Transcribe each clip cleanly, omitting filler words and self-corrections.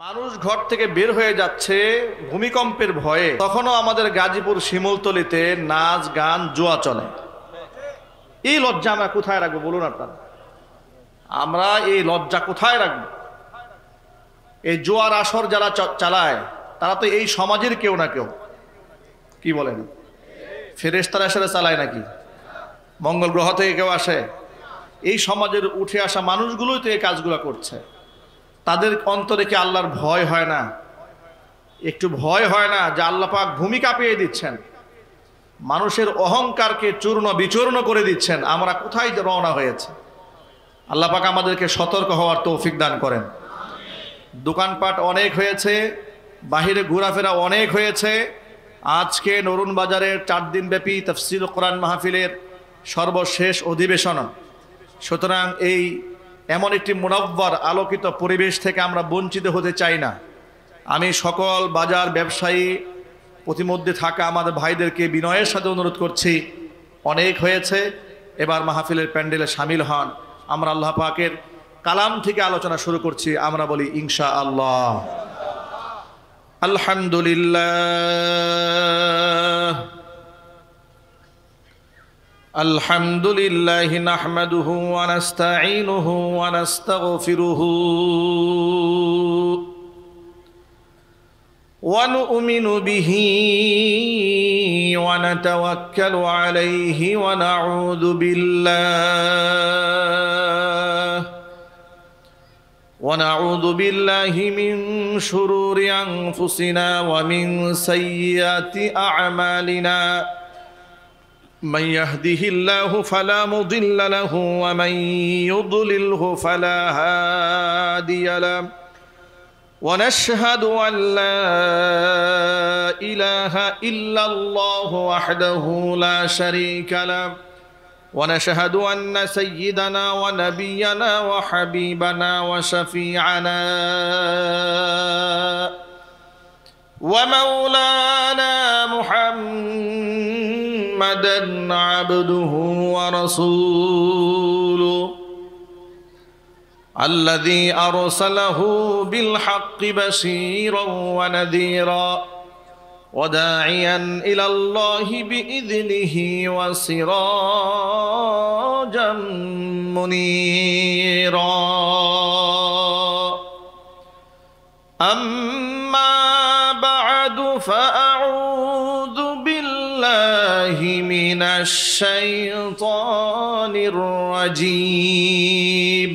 মানুষ ঘর থেকে বের হয়ে যাচ্ছে ভূমিকম্পের ভয়ে, তখনও আমাদের গাজীপুর শিমুলতলিতে নাচ গান জুয়া চলে। এই লজ্জা আমরা কোথায় রাখবো বলুন আপনারা? আমরা এই লজ্জা কোথায় রাখবো? এই জুয়ার আসর যারা চালায় তারা তো এই সমাজের কেউ না কেউ। কি বলেন? ফেরেশতারা এসে চালায় নাকি? মঙ্গল গ্রহ থেকে কেউ আসে? এই সমাজের উঠে আসা মানুষগুলোই তো এই কাজগুলো করছে। তাদের অন্তরে কি আল্লাহর ভয় হয় না? একটু ভয় হয় না যে আল্লাহ পাক ভূমি কাঁপিয়ে দিচ্ছেন, মানুষের অহংকারকে চূর্ণ বিচূর্ণ করে দিচ্ছেন? আমরা কোথায় রওনা হয়েছে? আল্লাহ পাক আমাদেরকে সতর্ক হওয়ার তৌফিক দান করেন। দোকানপাট অনেক হয়েছে, বাহিরে ঘোরাফেরা অনেক হয়েছে। আজকে নরুন বাজারের 4 দিন ব্যাপী তাফসীর কোরআন মাহফিলের সর্বশেষ অধিবেশন। সুতরাং এই এমন একটি মুনাব্বার আলোকিত পরিবেশ থেকে আমরা বঞ্চিত হতে চাই না। আমি সকল বাজার ব্যবসায়ী প্রতিমধ্যে থাকা আমাদের ভাইদেরকে বিনয়ের সাথে অনুরোধ করছি, অনেক হয়েছে, এবার মাহফিলের প্যান্ডেলে শামিল হন। আমরা আল্লাহ পাকের কালাম থেকে আলোচনা শুরু করছি। আমরা বলি ইনশাআল্লাহ। আলহামদুলিল্লাহ আলহামদুলিল্লাহি নাহমাদুহু ওয়া নাস্তাঈনুহু ওয়া নাস্তাগফিরুহু ওয়া নু'মিনু বিহি ওয়া নাতাওয়াক্কালু আলাইহি ওয়া নাউযু বিল্লাহি মিন শুরুরি আনফুসিনা ওয়া মিন সাইয়্যাতি আ'মালিনা। من يهده الله فلا مضل له ومن يضلله فلا هادي له ونشهد أن لا إله إلا الله وحده لا شريك له ونشهد أن سيدنا ونبينا وحبيبنا وشفيعنا ومولانا محمدا عبده ورسوله الذي أرسله بالحق بشيرا ونذيرا وداعيا إلى الله بإذنه وسراجا منيرا. أما بعد فأعوذ بالله من الشيطان الرجيم.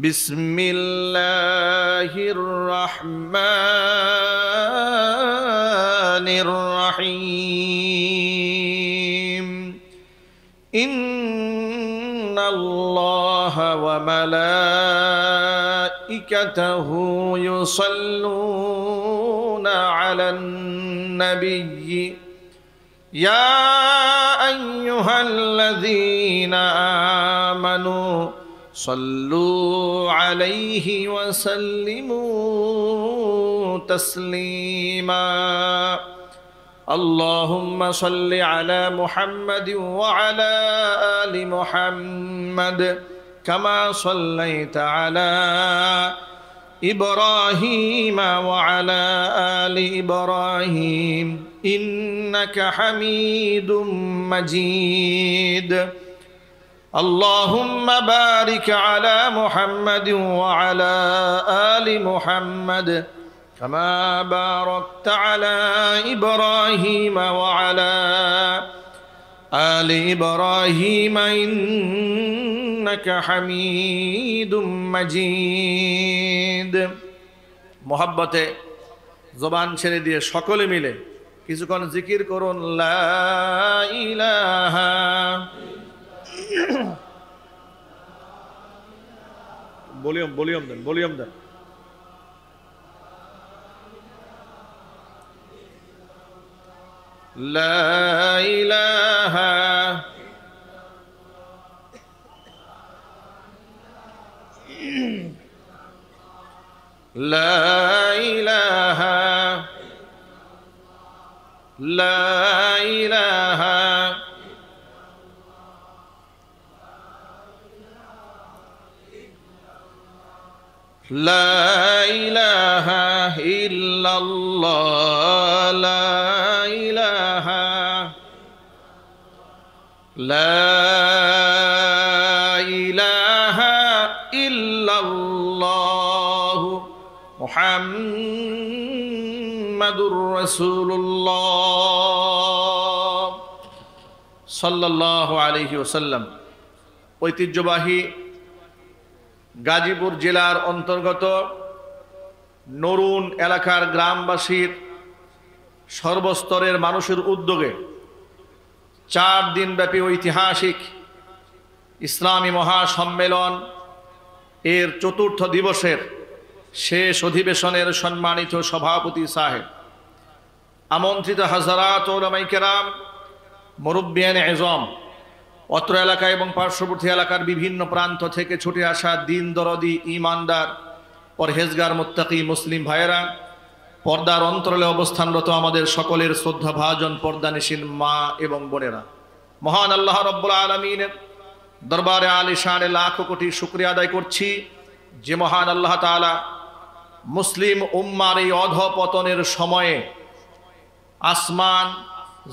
بسم الله الرحمن الرحيم. إن الله وملائكته يصلون على النبي يا أيها الذين آمنوا صلوا عليه وسلموا تسليما. اللهم صل على محمد وعلى آل محمد كما صليت على إبراهيم وعلى آل إبراهيم إنك حميد مجيد. اللهم بارك على محمد وعلى آل محمد كما باركت على إبراهيم وعلى آل إبراهيم إنك حميد مجيد. মোহাব্বতে জবান ছেড়ে দিয়ে সকলে মিলে কিছুক্ষণ জিকির করুন, লা ইলাহা ভলিউম দেন। লা ইলাহা লা ইলাহা লা ইলাহা لا إله ইল্লাল্লাহ লা ইলাহা ইল্লাল্লাহ মুহাম্মাদুর রাসূলুল্লাহ সাল্লাল্লাহু আলাইহি ওয়াসাল্লাম। ঐতিহ্যবাহী গাজীপুর জেলার অন্তর্গত নরুন এলাকার গ্রামবাসীর সর্বস্তরের মানুষের উদ্যোগে 4 দিনব্যাপী ঐতিহাসিক ইসলামী মহাসম্মেলন এর 4র্থ দিবসের শেষ অধিবেশনের সম্মানিত সভাপতি সাহেব, আমন্ত্রিত হাজারাত উলামায়ে কেরাম, মুরব্বিয়ানে এজম, অত্র এলাকা এবং পার্শ্ববর্তী এলাকার বিভিন্ন প্রান্ত থেকে ছুটে আসা দিন দরদি ঈমানদার পরহেজগার মুত্তাকি মুসলিম ভাইয়েরা, পর্দার অন্তরালে অবস্থানরত আমাদের সকলের শ্রদ্ধাভাজন পর্দানিশীন মা এবং বোনেরা, মহান আল্লাহ রাব্বুল আলামিনের দরবারে আলিশানে লাখো কোটি শুকরিয়া আদায় করছি যে মহান আল্লাহ তাআলা মুসলিম উম্মার এই অধঃপতনের সময়ে আসমান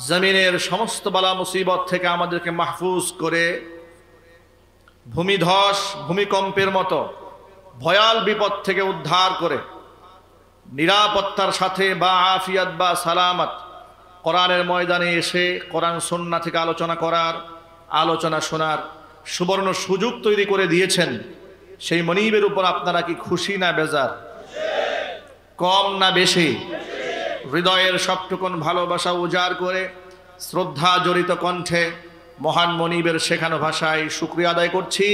জমিনের সমস্ত বালা মুসিবত থেকে আমাদেরকে মাহফুজ করে ভূমিধস ভূমিকম্পের মতো ভয়াল বিপদ থেকে উদ্ধার করে নিরাপত্তার সাথে বা আফিয়াত বা সালামত কোরআনের ময়দানে এসে কোরআন সুন্নাহ থেকে আলোচনা করার, আলোচনা শোনার সুবর্ণ সুযোগ তৈরি করে দিয়েছেন। সেই মনিবের উপর আপনারা কি খুশি না বেজার? কম না বেশি? হৃদয়ের সবটুকুন ভালোবাসা উজাড় করে শ্রদ্ধা জড়িত কণ্ঠে মহান মনিবের শেখানো ভাষায় শুকরিয়া আদায় করছি।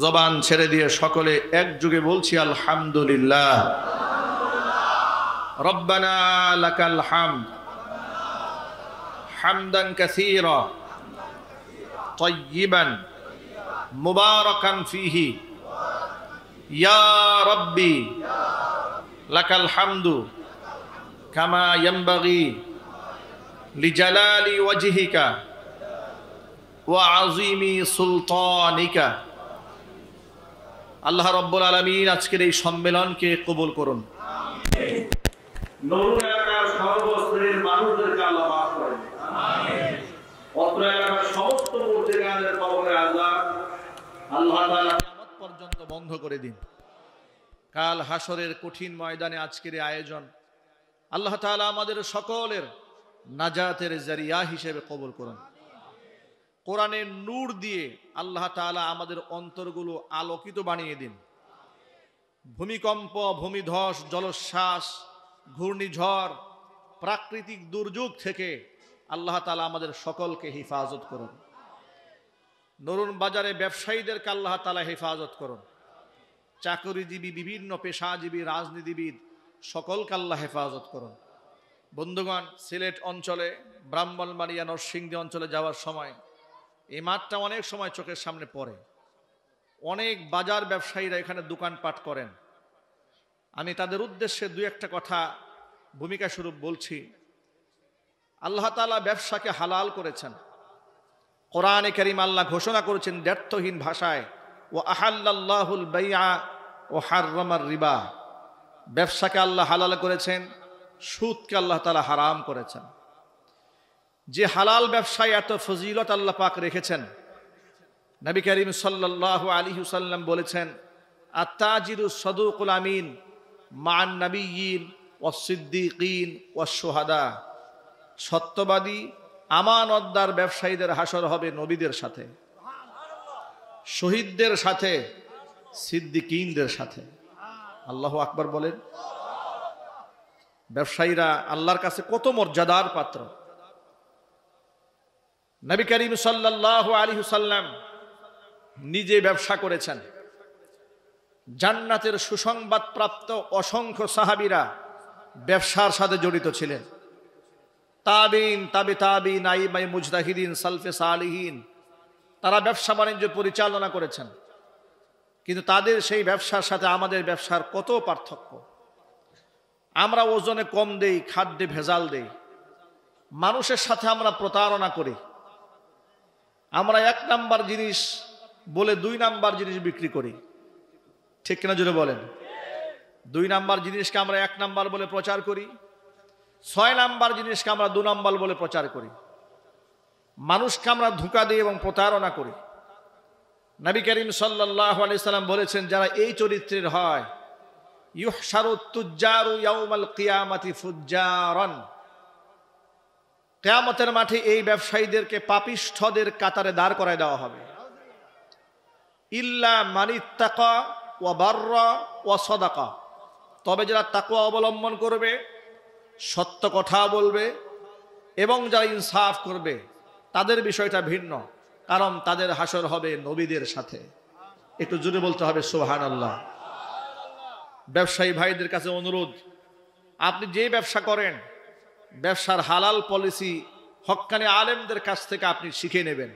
জবান ছেড়ে দিয়ে সকলে একযোগে বলছি আলহামদুলিল্লাহ। রব্বানা লাকাল হামদ হামদান কাসীরা তাইয়িবান মুবারাকান ফীহি ইয়া রাব্বি লাকাল হামদু কামা ইয়ানবাগি লিজালালি ওয়াজহিকা ওয়া আযীমি সুলতানিকা। আল্লাহ রাব্বুল আলামিন আজকের এই সম্মেলনকে কবুল করুন। নরুন এলাকার সর্বস্তরের মানুষদেরকে আল্লাহ মাফ করেন। আমিন। অত্র এলাকার সমস্ত মুর্জিগানের কবরে আযাব আল্লাহ তাআলা কিয়ামত পর্যন্ত বন্ধ করে দিন। কাল হাসরের কঠিন ময়দানে আজকের এই আয়োজন আল্লাহ তাআলা আমাদের সকলের নাজাতের জারিয়া হিসেবে কবুল করুন। কোরআনের নূর দিয়ে আল্লাহ তাআলা আমাদের অন্তরগুলো আলোকিত বানিয়ে দিন। ভূমিকম্প, ভূমিধস, জলোচ্ছ্বাস, ঘূর্ণিঝড়, প্রাকৃতিক দুর্যোগ থেকে আল্লাহ তাআলা আমাদের সকলকে হেফাজত করুন। নরুন বাজারে ব্যবসায়ীদেরকে আল্লাহ তাআলা হেফাজত করুন। চাকরিজীবী, বিভিন্ন পেশাজীবী, রাজনীতিবিদ সকলকে আল্লাহ হেফাজত করুন। বন্ধুগণ, সিলেট অঞ্চলে ব্রাহ্মণবাড়িয়া নরসিংদী অঞ্চলে যাওয়ার সময় এই মাঠটা অনেক সময় চোখের সামনে পড়ে। অনেক বাজার ব্যবসায়ীরা এখানে দোকানপাট করেন। আমি তাদের উদ্দেশ্যে 2-1টা কথা ভূমিকা স্বরূপ বলছি। আল্লাহ তাআলা ব্যবসাকে হালাল করেছেন। কোরআনে কারীম আল্লাহ ঘোষণা করেছেন দ্ব্যর্থহীন ভাষায়, ওয়া আহাল্লাল্লাহুল বাইআ ওয়া হাররামার রিবা। ব্যবসাকে আল্লাহ হালাল করেছেন, সুদকে আল্লাহ তাআলা হারাম করেছেন। যে হালাল ব্যবসায় এত ফজিলত আল্লাহ পাক রেখেছেন, নবী করিম সাল্লাল্লাহু আলাইহি ওয়াসাল্লাম বলেছেন, আত-তাজিরু সাদুকুল আমিন মান নাবিয়্যিন ওয়াস সিদ্দিকিন ওয়াস শুহাদা। সত্যবাদী আমানতদার ব্যবসায়ীদের হাসর হবে নবীদের সাথে, শহীদদের সাথে, সিদ্দিকিনদের সাথে। আল্লাহু আকবার বলেন। ব্যবসায়ীরা আল্লাহর কাছে কত মর্যাদার পাত্র। নবী করিম সাল্লাল্লাহু আলাইহি ওয়াসাল্লাম নিজে ব্যবসা করেছেন। জান্নাতের সুসংবাদ প্রাপ্ত অসংখ্য সাহাবীরা ব্যবসার সাথে জড়িত ছিলেন। তাবিন, তাবে তাবিন, আইমাই মুজতাহিদিন, সালফে সালিহিন, তারা ব্যবসা বাণিজ্য পরিচালনা করেছেন। কিন্তু তাদের সেই ব্যবসার সাথে আমাদের ব্যবসার কত পার্থক্য। আমরা ওজনে কম দেই, খাদ্যে ভেজাল দেই, মানুষের সাথে আমরা প্রতারণা করি। আমরা 1 নাম্বার জিনিস বলে 2 নাম্বার জিনিস বিক্রি করি, ঠিক কিনা জোরে বলেন? 2 নাম্বার জিনিসকে আমরা 1 নাম্বার বলে প্রচার করি, ছয় নাম্বার জিনিসকে আমরা 2 নাম্বার বলে প্রচার করি, মানুষকে আমরা ধোঁকা দিই এবং প্রতারণা করি। নবী করিম সাল্লাল্লাহু আলাইহি সাল্লাম বলেছেন, যারা এই চরিত্রের হয়, ইউহশারুত তুজ্জারু ইয়াউমাল কিয়ামাতি ফুজ্জারান, কিয়ামতের মাঠে এই ব্যবসায়ীদেরকে পাপিষ্ঠদের কাতারে দাঁড় করায় দেওয়া হবে। ইল্লা মানিত্তাকা ওয়া বাররা ওয়া সাদাকা, তবে যারা তাকওয়া অবলম্বন করবে, সত্য কথা বলবে এবং যারা ইনসাফ করবে, তাদের বিষয়টা ভিন্ন, কারণ তাদের হাসর হবে নবীদের সাথে। একটু জোরে বলতে হবে সুবহানাল্লাহ। ব্যবসায়ী ভাইদের কাছে অনুরোধ, আপনি যে ব্যবসা করেন, ব্যবসার হালাল পলিসি হক্কানি আলেমদের কাছ থেকে আপনি শিখে নেবেন।